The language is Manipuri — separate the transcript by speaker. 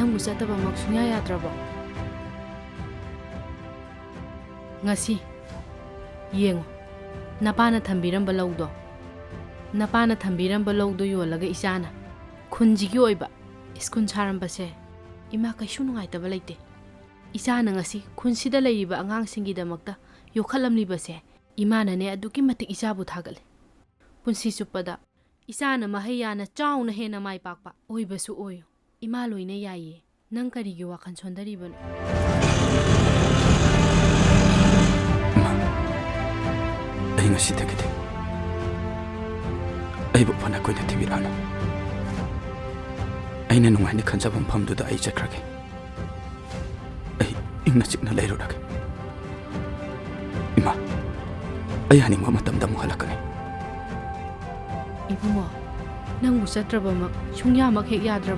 Speaker 1: ꯅꯪꯕꯨ ꯆꯠꯇꯕꯃꯛ ꯁꯨꯡꯌꯥ ꯌꯥꯗ꯭ꯔꯕꯣ? ꯉꯁꯤ ꯌꯦꯡꯉꯣ, ꯅꯄꯥꯅ ꯊꯝꯕꯤꯔꯝꯕ ꯂꯧꯗꯣ. ꯅꯄꯥꯅ ꯊꯝꯕꯤꯔꯝꯕ ꯂꯧꯗꯣ ꯌꯣꯜꯂꯒ ꯏꯆꯥꯅ ꯈꯨꯟꯁꯤꯒꯤ ꯑꯣꯏꯕ ꯁ꯭ꯀꯨꯜ ꯁꯥꯔꯝꯕꯁꯦ ꯏꯃꯥ ꯀꯩꯁꯨ ꯅꯨꯡꯉꯥꯏꯇꯕ ꯂꯩꯇꯦ. ꯏꯆꯥꯅ ꯉꯁꯤ ꯈꯨꯟꯁꯤꯗ ꯂꯩꯔꯤꯕ ꯑꯉꯥꯡꯁꯤꯡꯒꯤꯗꯃꯛꯇ ꯌꯣꯛꯈꯠꯂꯝꯂꯤꯕꯁꯦ ꯑꯗꯨꯛꯀꯤ ꯃꯇꯤꯛ ꯏꯆꯥꯕꯨ ꯊꯥꯒꯠꯂꯤ. ꯄꯨꯟꯁꯤ ꯆꯨꯞꯄꯗ ꯏꯆꯥꯅ ꯃꯍꯩ ꯌꯥꯅ ꯆꯥꯎꯅ ꯍꯦꯟꯅ ꯃꯥꯏ ꯄꯥꯛꯄ ꯑꯣꯏꯕꯁꯨ ꯑꯣꯏꯌꯨ. ꯏꯃꯥ ꯂꯣꯏꯅ ꯌꯥꯏꯌꯦ. ꯅꯪ ꯀꯔꯤꯒꯤ ꯋꯥꯈꯜ ꯁꯣꯟꯊꯔꯤꯕꯅꯣ?
Speaker 2: ꯑꯩ ꯉꯁꯤꯗꯒꯤꯗꯤ ꯑꯩꯕꯨ ꯐꯅ ꯀꯨꯏꯅ ꯊꯤꯕꯤꯔꯛꯑꯅꯨ. ꯑꯩꯅ ꯅꯨꯡꯉꯥꯏꯅ ꯈꯟꯖꯕ ꯃꯐꯝꯗꯨꯗ ꯑꯩ ꯆꯠꯈ꯭ꯔꯒꯦ. ꯑꯩ ꯏꯪꯅ ꯆꯤꯛꯅ ꯂꯩꯔꯨꯔꯒꯦ. ꯏꯃꯥ, ꯑꯩ ꯍꯟꯅꯤꯡꯕ ꯃꯇꯝꯗ ꯑꯃꯨꯛ ꯍꯜꯂꯛꯀꯅꯤ.
Speaker 1: 이붕어, ꯅꯪꯕꯨ ꯆꯠꯇ꯭ꯔꯕꯃꯛ ꯁꯨꯡꯌꯥꯃꯛ ꯍꯦꯛ ꯌꯥꯗ꯭ꯔꯕ